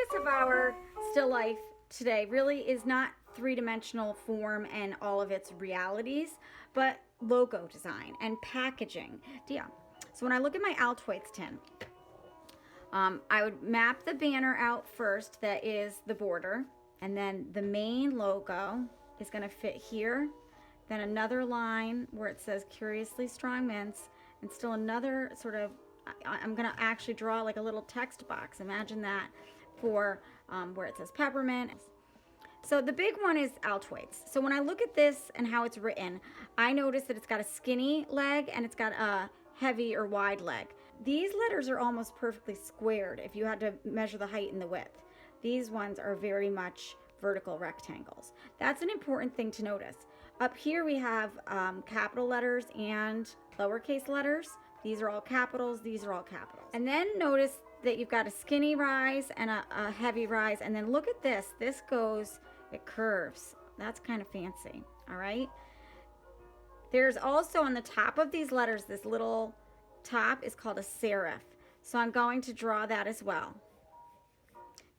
focus of our still life today really is not three-dimensional form and all of its realities, but logo design and packaging. Yeah. So when I look at my Altoids tin, I would map the banner out first, that is the border, and then the main logo is going to fit here. Then another line where it says Curiously Strong Mints, and still another sort of, I'm going to actually draw like a little text box. Imagine that for where it says peppermint. So the big one is Altoids. So when I look at this and how it's written, I notice that it's got a skinny leg and it's got a heavy or wide leg. These letters are almost perfectly squared if you had to measure the height and the width. These ones are very much vertical rectangles. That's an important thing to notice. Up here we have capital letters and lowercase letters. These are all capitals, these are all capitals. And then notice that you've got a skinny rise and a heavy rise. And then look at this. This goes, it curves. That's kind of fancy, all right? There's also on the top of these letters, this little top is called a serif. So I'm going to draw that as well.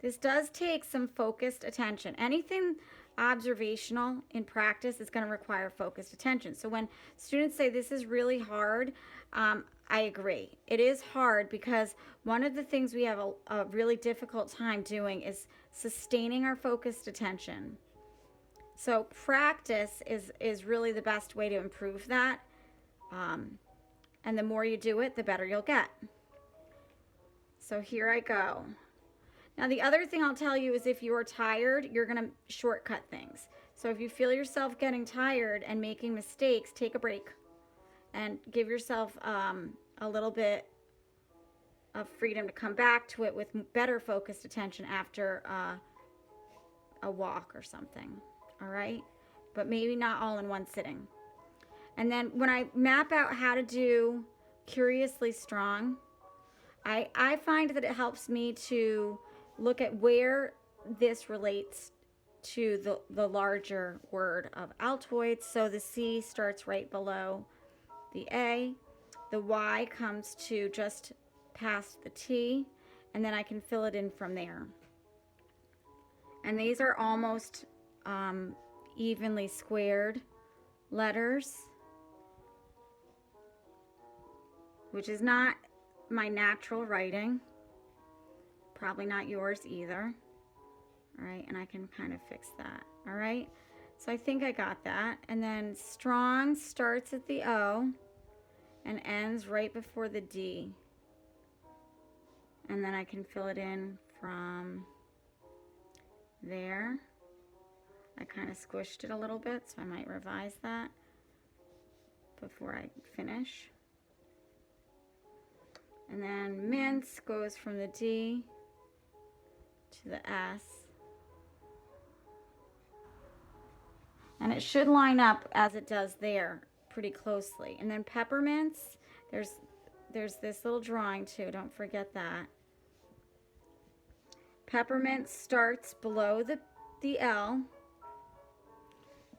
This does take some focused attention. Anything observational in practice is going to require focused attention. So when students say this is really hard, I agree. It is hard because one of the things we have a really difficult time doing is sustaining our focused attention. So practice is really the best way to improve that. And the more you do it, the better you'll get. So here I go. Now the other thing I'll tell you is if you are tired, you're going to shortcut things. So if you feel yourself getting tired and making mistakes, take a break and give yourself a little bit of freedom to come back to it with better focused attention after a walk or something, all right? But maybe not all in one sitting. And then when I map out how to do Curiously Strong, I find that it helps me to look at where this relates to the larger word of Altoids. So the C starts right below the A. The Y comes to just past the T, and then I can fill it in from there. And these are almost evenly squared letters, which is not my natural writing. Probably not yours either. All right, and I can kind of fix that. All right, so I think I got that. And then strong starts at the O and ends right before the D. And then I can fill it in from there. I kind of squished it a little bit, so I might revise that before I finish. And then mince goes from the D to the S. And it should line up as it does there pretty closely. And then peppermints, there's this little drawing too, don't forget that. Peppermint starts below the L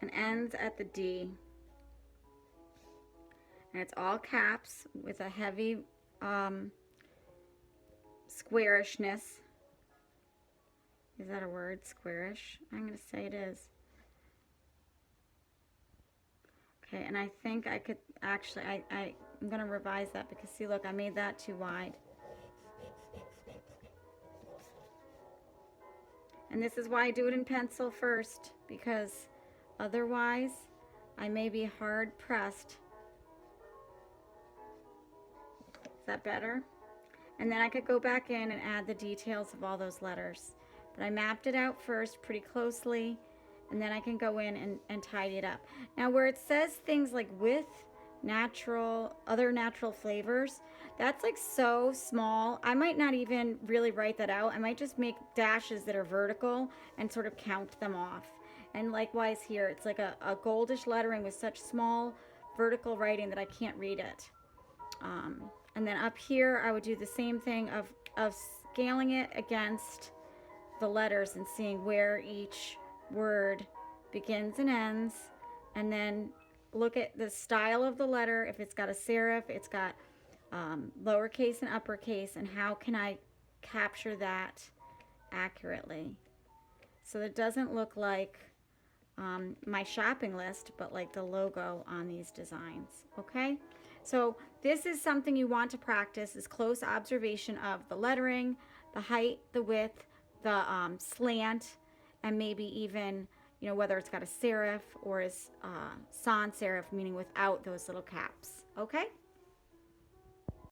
and ends at the D. And it's all caps with a heavy squarishness. Is that a word, squarish? I'm going to say it is. Okay, and I think I could actually, I'm going to revise that because see, look, I made that too wide. And this is why I do it in pencil first, because otherwise I may be hard pressed. Is that better? And then I could go back in and add the details of all those letters. But I mapped it out first pretty closely, and then I can go in and tidy it up. Now where it says things like with natural, other natural flavors, that's like so small. I might not even really write that out. I might just make dashes that are vertical and sort of count them off. And likewise here, it's like a goldish lettering with such small vertical writing that I can't read it. And then up here, I would do the same thing of scaling it against the letters and seeing where each word begins and ends, and then look at the style of the letter. If it's got a serif, it's got lowercase and uppercase, and how can I capture that accurately. So it doesn't look like my shopping list, but like the logo on these designs, okay? So this is something you want to practice, is close observation of the lettering, the height, the width, the slant, and maybe even, you know, whether it's got a serif or is sans serif, meaning without those little caps, okay?